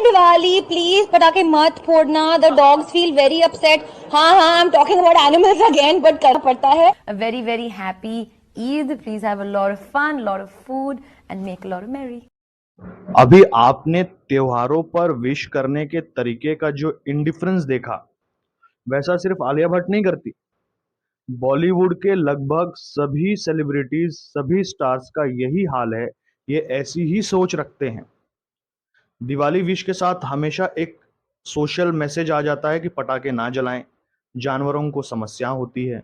Diwali please पटाखे मत फोड़ना, the dogs feel very upset. हाँ हाँ, I am talking about animals again, but करना पड़ता है। A very, very happy Eid. Please have a lot of fun, lot of food, and make a lot of merry. अभी आपने त्योहारों पर wish करने के तरीके का जो इंडिफरेंस देखा, वैसा सिर्फ आलिया भट्ट नहीं करती। बॉलीवुड के लगभग सभी सेलिब्रिटीज, सभी स्टार्स का यही हाल है। ये ऐसी ही सोच रखते हैं। दिवाली विश के साथ हमेशा एक सोशल मैसेज आ जाता है कि पटाखे ना जलाएं, जानवरों को समस्या होती है।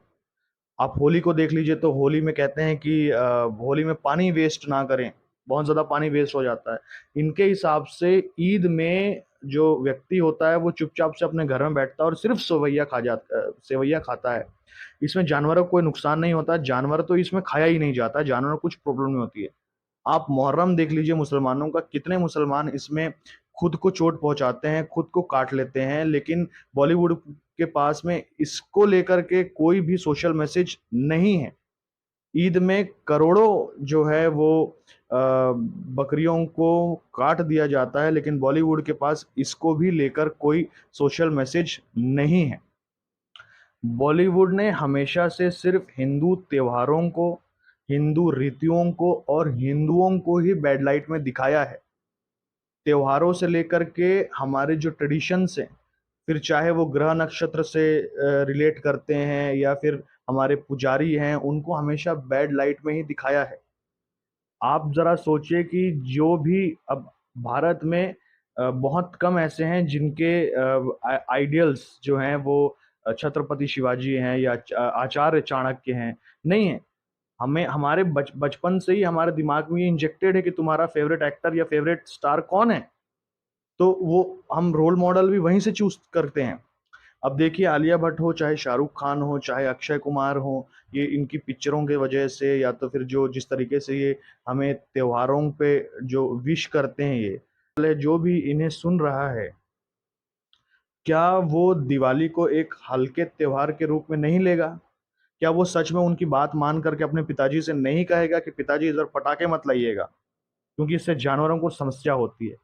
आप होली को देख लीजिए तो होली में कहते हैं कि होली में पानी वेस्ट ना करें, बहुत ज़्यादा पानी वेस्ट हो जाता है। इनके हिसाब से ईद में जो व्यक्ति होता है वो चुपचाप से अपने घर में बैठता है और सिर्फ सेवैया खाता है। इसमें जानवरों को कोई नुकसान नहीं होता, जानवर तो इसमें खाया ही नहीं जाता, जानवरों को कुछ प्रॉब्लम नहीं होती है। आप मुहर्रम देख लीजिए मुसलमानों का, कितने मुसलमान इसमें खुद को चोट पहुंचाते हैं, खुद को काट लेते हैं, लेकिन बॉलीवुड के पास में इसको लेकर के कोई भी सोशल मैसेज नहीं है। ईद में करोड़ों जो है वो बकरियों को काट दिया जाता है, लेकिन बॉलीवुड के पास इसको भी लेकर कोई सोशल मैसेज नहीं है। बॉलीवुड ने हमेशा से सिर्फ हिंदू त्योहारों को, हिंदू रीतियों को और हिंदुओं को ही बैड लाइट में दिखाया है। त्योहारों से लेकर के हमारे जो ट्रेडिशंस हैं, फिर चाहे वो ग्रह नक्षत्र से रिलेट करते हैं या फिर हमारे पुजारी हैं, उनको हमेशा बैड लाइट में ही दिखाया है। आप ज़रा सोचिए कि जो भी अब भारत में बहुत कम ऐसे हैं जिनके आइडियल्स जो हैं वो छत्रपति शिवाजी हैं या आचार्य चाणक्य हैं, नहीं है। हमें हमारे बचपन से ही हमारे दिमाग में ये इंजेक्टेड है कि तुम्हारा फेवरेट एक्टर या फेवरेट स्टार कौन है, तो वो हम रोल मॉडल भी वहीं से चूज करते हैं। अब देखिए आलिया भट्ट हो, चाहे शाहरुख खान हो, चाहे अक्षय कुमार हो, ये इनकी पिक्चरों के वजह से या तो फिर जो जिस तरीके से ये हमें त्योहारों पे जो विश करते हैं, ये जो भी इन्हें सुन रहा है, क्या वो दिवाली को एक हल्के त्योहार के रूप में नहीं लेगा? क्या वो सच में उनकी बात मान करके अपने पिताजी से नहीं कहेगा कि पिताजी इधर पटाखे मत लाइएगा, क्योंकि इससे जानवरों को समस्या होती है?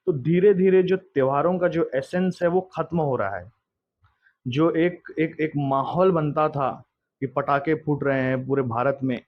तो धीरे धीरे जो त्योहारों का जो एसेंस है वो खत्म हो रहा है। जो एक एक एक माहौल बनता था कि पटाखे फूट रहे हैं पूरे भारत में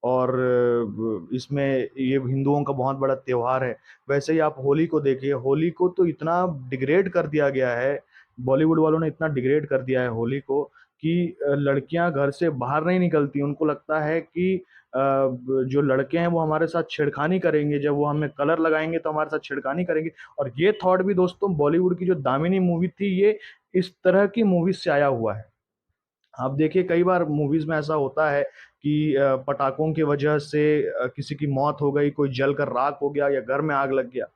और इसमें ये हिंदुओं का बहुत बड़ा त्योहार है। वैसे ही आप होली को देखिए, होली को तो इतना डिग्रेड कर दिया गया है, बॉलीवुड वालों ने इतना डिग्रेड कर दिया है होली को कि लड़कियां घर से बाहर नहीं निकलती। उनको लगता है कि जो लड़के हैं वो हमारे साथ छेड़खानी करेंगे, जब वो हमें कलर लगाएंगे तो हमारे साथ छेड़खानी करेंगे। और ये थॉट भी दोस्तों बॉलीवुड की जो दामिनी मूवी थी, ये इस तरह की मूवीज से आया हुआ है। आप देखिए कई बार मूवीज में ऐसा होता है कि पटाखों की वजह से किसी की मौत हो गई, कोई जलकर राख हो गया या घर में आग लग गया,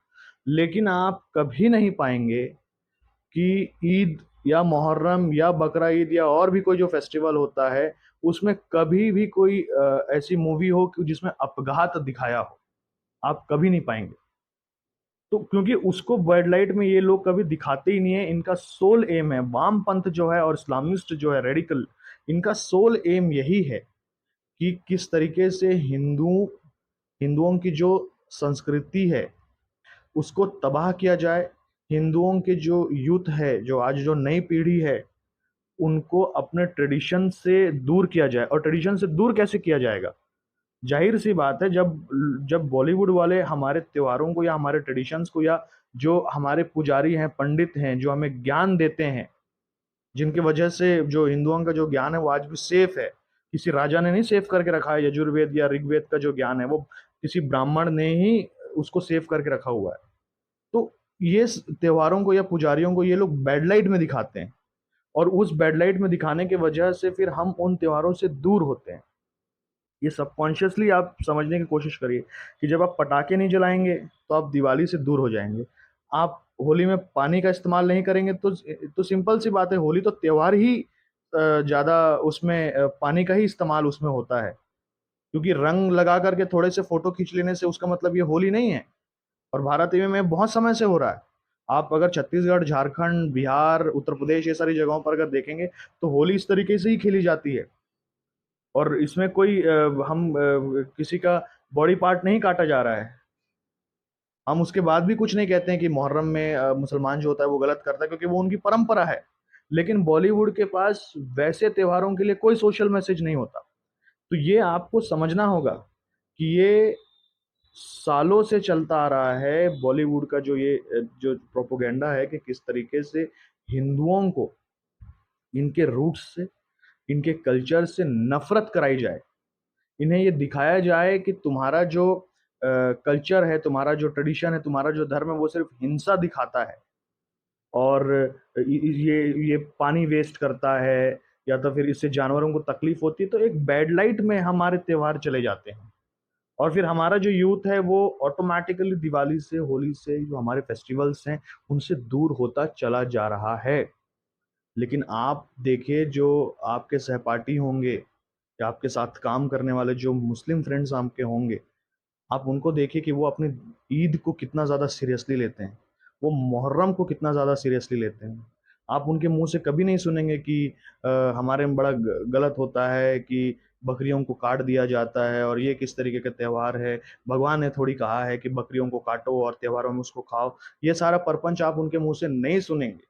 लेकिन आप कभी नहीं पाएंगे कि ईद या मुहर्रम या बकरा ईद या और भी कोई जो फेस्टिवल होता है, उसमें कभी भी कोई ऐसी मूवी हो कि जिसमें अपघात दिखाया हो। आप कभी नहीं पाएंगे। तो क्योंकि उसको वर्ल्ड लाइट में ये लोग कभी दिखाते ही नहीं है। इनका सोल एम है, वामपंथ जो है और इस्लामिस्ट जो है रेडिकल, इनका सोल एम यही है कि किस तरीके से हिंदुओं की जो संस्कृति है उसको तबाह किया जाए। हिंदुओं के जो यूथ है, जो आज जो नई पीढ़ी है, उनको अपने ट्रेडिशन से दूर किया जाए। और ट्रेडिशन से दूर कैसे किया जाएगा? जाहिर सी बात है, जब जब बॉलीवुड वाले हमारे त्योहारों को या हमारे ट्रेडिशंस को या जो हमारे पुजारी हैं, पंडित हैं, जो हमें ज्ञान देते हैं, जिनकी वजह से जो हिंदुओं का जो ज्ञान है वो आज भी सेफ है। किसी राजा ने नहीं सेव करके रखा है। यजुर्वेद या ऋग्वेद का जो ज्ञान है वो किसी ब्राह्मण ने ही उसको सेव करके रखा हुआ है। तो ये त्योहारों को या पुजारियों को ये लोग बैड लाइट में दिखाते हैं, और उस बैड लाइट में दिखाने की वजह से फिर हम उन त्योहारों से दूर होते हैं। ये सबकॉन्शियसली आप समझने की कोशिश करिए कि जब आप पटाखे नहीं जलाएंगे तो आप दिवाली से दूर हो जाएंगे। आप होली में पानी का इस्तेमाल नहीं करेंगे तो सिंपल सी बात है, होली तो त्योहार ही ज़्यादा उसमें पानी का ही इस्तेमाल उसमें होता है, क्योंकि रंग लगा करके थोड़े से फोटो खींच लेने से उसका मतलब ये होली नहीं है। और भारत में बहुत समय से हो रहा है। आप अगर छत्तीसगढ़, झारखंड, बिहार, उत्तर प्रदेश, ये सारी जगहों पर अगर देखेंगे तो होली इस तरीके से ही खेली जाती है। और इसमें कोई हम किसी का बॉडी पार्ट नहीं काटा जा रहा है। हम उसके बाद भी कुछ नहीं कहते हैं कि मुहर्रम में मुसलमान जो होता है वो गलत करता है, क्योंकि वो उनकी परंपरा है। लेकिन बॉलीवुड के पास वैसे त्योहारों के लिए कोई सोशल मैसेज नहीं होता। तो ये आपको समझना होगा कि ये सालों से चलता आ रहा है बॉलीवुड का जो ये जो प्रोपोगेंडा है कि किस तरीके से हिंदुओं को इनके रूट्स से, इनके कल्चर से नफरत कराई जाए। इन्हें ये दिखाया जाए कि तुम्हारा जो कल्चर है, तुम्हारा जो ट्रेडिशन है, तुम्हारा जो धर्म है, वो सिर्फ हिंसा दिखाता है और ये पानी वेस्ट करता है, या तो फिर इससे जानवरों को तकलीफ होती है। तो एक बैड लाइट में हमारे त्योहार चले जाते हैं और फिर हमारा जो यूथ है वो ऑटोमेटिकली दिवाली से, होली से, जो हमारे फेस्टिवल्स हैं उनसे दूर होता चला जा रहा है। लेकिन आप देखिए, जो आपके सहपाठी होंगे या आपके साथ काम करने वाले जो मुस्लिम फ्रेंड्स आपके होंगे, आप उनको देखिए कि वो अपनी ईद को कितना ज़्यादा सीरियसली लेते हैं, वो मुहर्रम को कितना ज़्यादा सीरियसली लेते हैं। आप उनके मुंह से कभी नहीं सुनेंगे कि हमारे में बड़ा गलत होता है कि बकरियों को काट दिया जाता है और ये किस तरीके का त्यौहार है, भगवान ने थोड़ी कहा है कि बकरियों को काटो और त्योहारों में उसको खाओ। ये सारा परपंच आप उनके मुंह से नहीं सुनेंगे,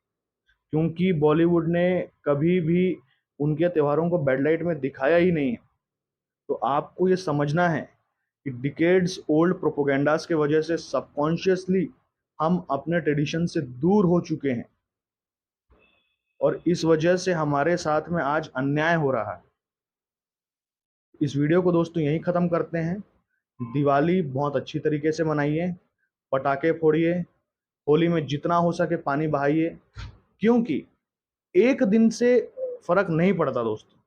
क्योंकि बॉलीवुड ने कभी भी उनके त्योहारों को बैड लाइट में दिखाया ही नहीं है। तो आपको ये समझना है कि डिकेड्स ओल्ड प्रोपोगेंडास के वजह से सबकॉन्शियसली हम अपने ट्रेडिशन से दूर हो चुके हैं और इस वजह से हमारे साथ में आज अन्याय हो रहा है। इस वीडियो को दोस्तों यहीं ख़त्म करते हैं। दिवाली बहुत अच्छी तरीके से मनाइए, पटाखे फोड़िए, होली में जितना हो सके पानी बहाइए, क्योंकि एक दिन से फर्क नहीं पड़ता दोस्तों।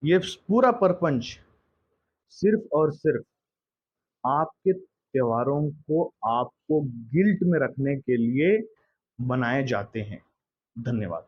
ये पूरा परपंच सिर्फ और सिर्फ आपके त्योहारों को आपको गिल्ट में रखने के लिए बनाए जाते हैं। धन्यवाद।